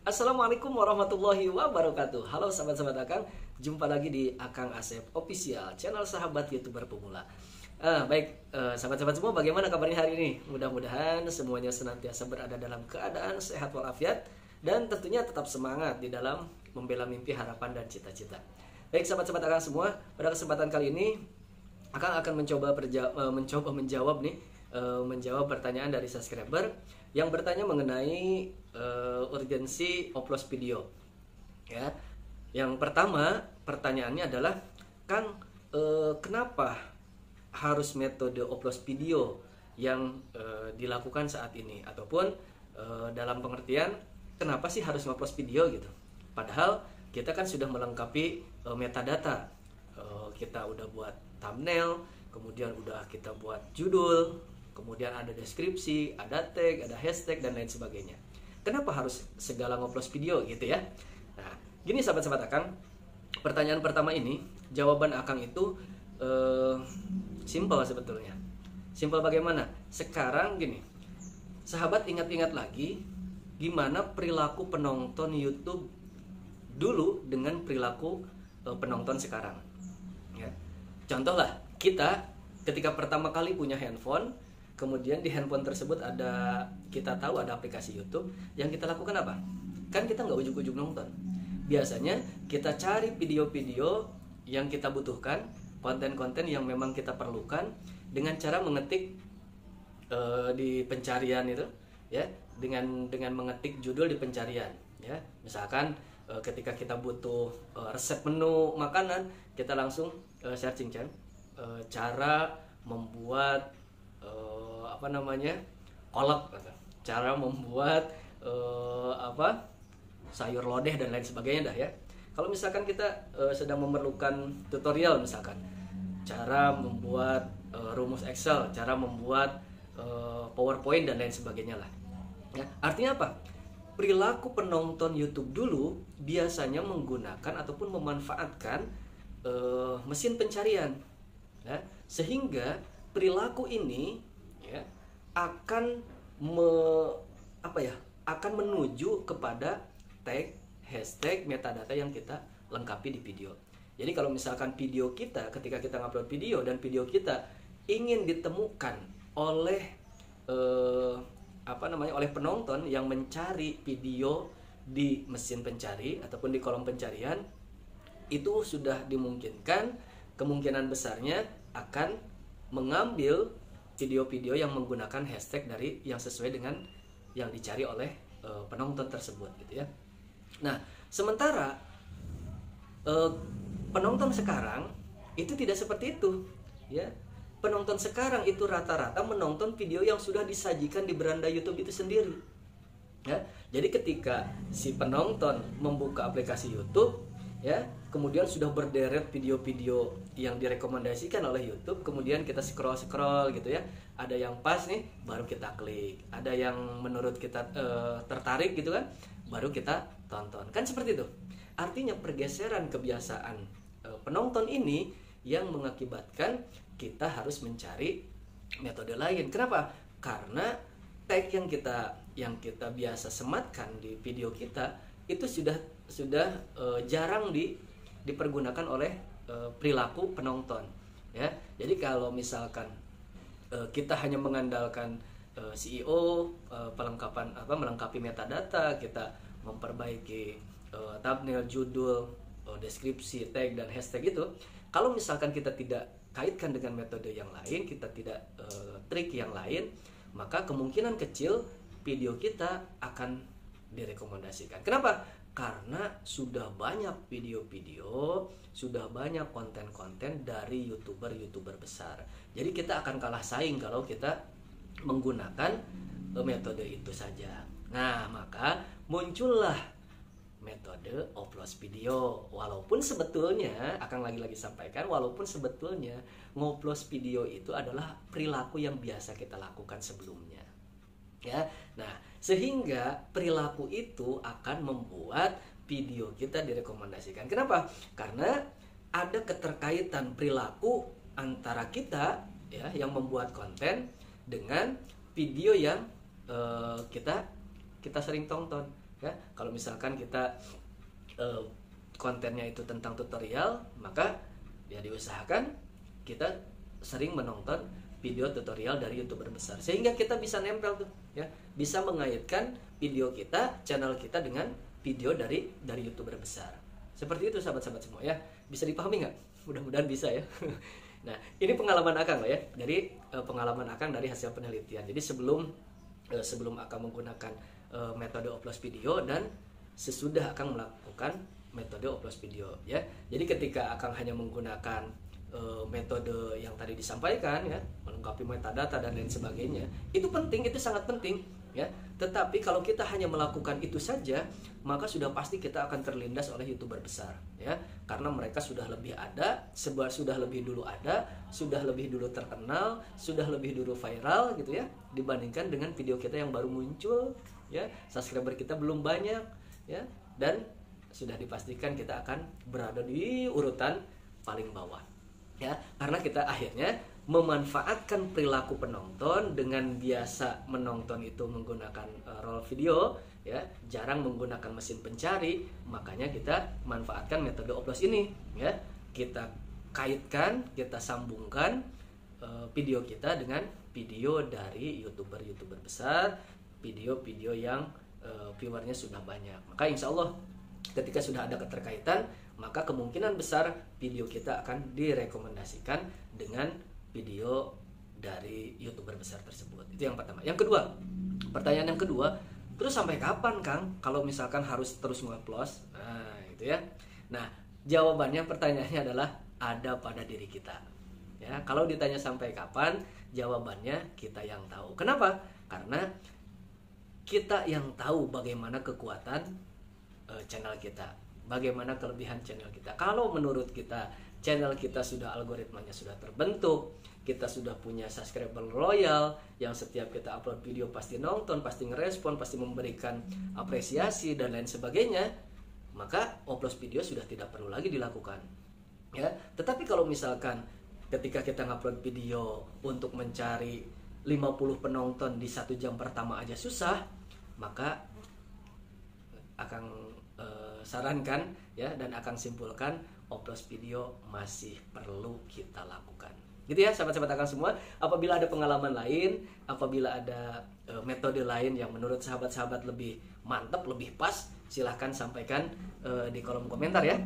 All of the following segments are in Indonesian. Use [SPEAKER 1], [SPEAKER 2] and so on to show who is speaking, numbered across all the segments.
[SPEAKER 1] Assalamualaikum warahmatullahi wabarakatuh. Halo sahabat-sahabat Akang, jumpa lagi di Akang Asep Official, channel sahabat YouTuber pemula. Sahabat-sahabat semua, bagaimana kabarnya hari ini? Mudah-mudahan semuanya senantiasa berada dalam keadaan sehat walafiat dan tentunya tetap semangat di dalam membela mimpi, harapan, dan cita-cita. Baik sahabat-sahabat Akang semua, pada kesempatan kali ini Akang akan mencoba menjawab pertanyaan dari subscriber yang bertanya mengenai urgensi upload video. Ya, yang pertama pertanyaannya adalah, Kang, kenapa harus metode upload video yang dilakukan saat ini, ataupun dalam pengertian kenapa sih harus upload video gitu? Padahal kita kan sudah melengkapi metadata. Kita udah buat thumbnail, kemudian udah kita buat judul, kemudian ada deskripsi, ada tag, ada hashtag, dan lain sebagainya. Kenapa harus segala ngupload video gitu ya? Nah, gini sahabat-sahabat Akang, pertanyaan pertama ini, jawaban Akang itu simpel sebetulnya. Simpel bagaimana? Sekarang gini, sahabat ingat-ingat lagi gimana perilaku penonton YouTube dulu dengan perilaku penonton sekarang. Ya. Contoh lah, kita ketika pertama kali punya handphone, kemudian di handphone tersebut kita tahu ada aplikasi YouTube, yang kita lakukan apa? Kan kita nggak ujuk-ujuk nonton. Biasanya kita cari video-video yang kita butuhkan, konten-konten yang memang kita perlukan, dengan cara mengetik di pencarian itu, ya, dengan mengetik judul di pencarian, ya. Misalkan ketika kita butuh resep menu makanan, kita langsung searching cara membuat kolak, cara membuat sayur lodeh dan lain sebagainya dah ya. Kalau misalkan kita sedang memerlukan tutorial, misalkan cara membuat rumus Excel, cara membuat PowerPoint dan lain sebagainya lah. Ya, artinya apa? Perilaku penonton YouTube dulu biasanya menggunakan ataupun memanfaatkan mesin pencarian, ya, sehingga perilaku ini, ya, akan menuju kepada tag, hashtag, metadata yang kita lengkapi di video. Jadi kalau misalkan video kita, ketika kita ngupload video dan video kita ingin ditemukan oleh oleh penonton yang mencari video di mesin pencari ataupun di kolom pencarian, itu sudah dimungkinkan, kemungkinan besarnya akan mengambil video-video yang menggunakan hashtag dari yang sesuai dengan yang dicari oleh penonton tersebut gitu ya. Nah, sementara penonton sekarang itu tidak seperti itu, ya. Penonton sekarang itu rata-rata menonton video yang sudah disajikan di beranda YouTube itu sendiri, ya. Jadi ketika si penonton membuka aplikasi YouTube, ya, kemudian sudah berderet video-video yang direkomendasikan oleh YouTube, kemudian kita scroll gitu ya, ada yang pas nih baru kita klik, ada yang menurut kita tertarik gitu kan, baru kita tonton, kan seperti itu. Artinya pergeseran kebiasaan penonton ini yang mengakibatkan kita harus mencari metode lain. Kenapa? Karena tag yang kita biasa sematkan di video kita itu sudah jarang dipergunakan oleh perilaku penonton, ya. Jadi kalau misalkan kita hanya mengandalkan SEO, melengkapi metadata, kita memperbaiki thumbnail, judul, deskripsi, tag, dan hashtag itu, kalau misalkan kita tidak kaitkan dengan metode yang lain, kita tidak trik yang lain, maka kemungkinan kecil video kita akan direkomendasikan. Kenapa? Karena sudah banyak video-video, sudah banyak konten-konten dari YouTuber besar. Jadi kita akan kalah saing kalau kita menggunakan metode itu saja. Nah, maka muncullah metode upload video. Walaupun sebetulnya, akan lagi-lagi sampaikan, walaupun sebetulnya ngupload video itu adalah perilaku yang biasa kita lakukan sebelumnya, ya. Nah, sehingga perilaku itu akan membuat video kita direkomendasikan. Kenapa? Karena ada keterkaitan perilaku antara kita, ya, yang membuat konten dengan video yang kita sering tonton. Ya, kalau misalkan kita kontennya itu tentang tutorial, maka ya diusahakan kita sering menonton video tutorial dari YouTuber besar, sehingga kita bisa nempel tuh ya, bisa mengaitkan video kita, channel kita dengan video dari YouTuber besar. Seperti itu sahabat-sahabat semua ya. Bisa dipahami nggak? Mudah-mudahan bisa ya. Nah, ini pengalaman Akang ya. Dari pengalaman Akang dari hasil penelitian. Jadi sebelum Akang menggunakan metode upload video dan sesudah Akang melakukan metode upload video ya. Jadi ketika Akang hanya menggunakan metode yang tadi disampaikan ya, melengkapi metadata dan lain sebagainya, itu penting, itu sangat penting ya. Tetapi kalau kita hanya melakukan itu saja, maka sudah pasti kita akan terlindas oleh YouTuber besar ya, karena mereka sudah lebih ada, sudah lebih dulu ada, sudah lebih dulu terkenal, sudah lebih dulu viral gitu ya, dibandingkan dengan video kita yang baru muncul ya, subscriber kita belum banyak ya, dan sudah dipastikan kita akan berada di urutan paling bawah ya, karena kita akhirnya memanfaatkan perilaku penonton dengan biasa menonton itu menggunakan roll video ya, jarang menggunakan mesin pencari, makanya kita manfaatkan metode oplos ini ya, kita kaitkan, kita sambungkan video kita dengan video dari YouTuber besar, video-video yang viewernya sudah banyak, maka insya Allah ketika sudah ada keterkaitan, maka kemungkinan besar video kita akan direkomendasikan dengan video dari YouTuber besar tersebut. Itu yang pertama. Yang kedua, pertanyaan yang kedua, terus sampai kapan Kang kalau misalkan harus terus nge-upload? Nah, itu ya. Nah, jawabannya, pertanyaannya adalah ada pada diri kita. Ya, kalau ditanya sampai kapan, jawabannya kita yang tahu. Kenapa? Karena kita yang tahu bagaimana kekuatan channel kita, bagaimana kelebihan channel kita. Kalau menurut kita channel kita sudah algoritmanya sudah terbentuk, kita sudah punya subscriber loyal yang setiap kita upload video pasti nonton, pasti ngerespon, pasti memberikan apresiasi dan lain sebagainya, maka upload video sudah tidak perlu lagi dilakukan ya. Tetapi kalau misalkan ketika kita ngupload video untuk mencari 50 penonton di 1 jam pertama aja susah, maka akan sarankan ya, dan akan simpulkan upload video masih perlu kita lakukan. Gitu ya sahabat-sahabat Akang semua. Apabila ada pengalaman lain, apabila ada metode lain yang menurut sahabat-sahabat lebih mantap, lebih pas, silahkan sampaikan di kolom komentar ya.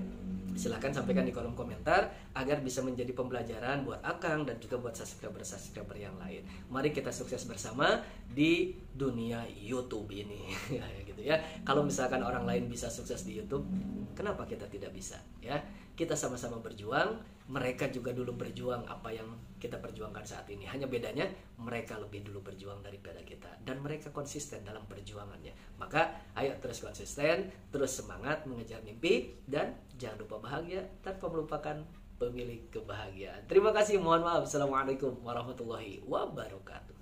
[SPEAKER 1] Silahkan sampaikan di kolom komentar agar bisa menjadi pembelajaran buat Akang dan juga buat subscriber yang lain. Mari kita sukses bersama di dunia YouTube ini. Ya, gitu ya. Kalau misalkan orang lain bisa sukses di YouTube, kenapa kita tidak bisa? Ya, kita sama-sama berjuang. Mereka juga dulu berjuang apa yang kita perjuangkan saat ini. Hanya bedanya mereka lebih dulu berjuang daripada kita, dan mereka konsisten dalam perjuangannya. Maka ayo terus konsisten, terus semangat mengejar mimpi, dan jangan lupa bahagia tanpa melupakan pemilik kebahagiaan. Terima kasih, mohon maaf. Assalamualaikum warahmatullahi wabarakatuh.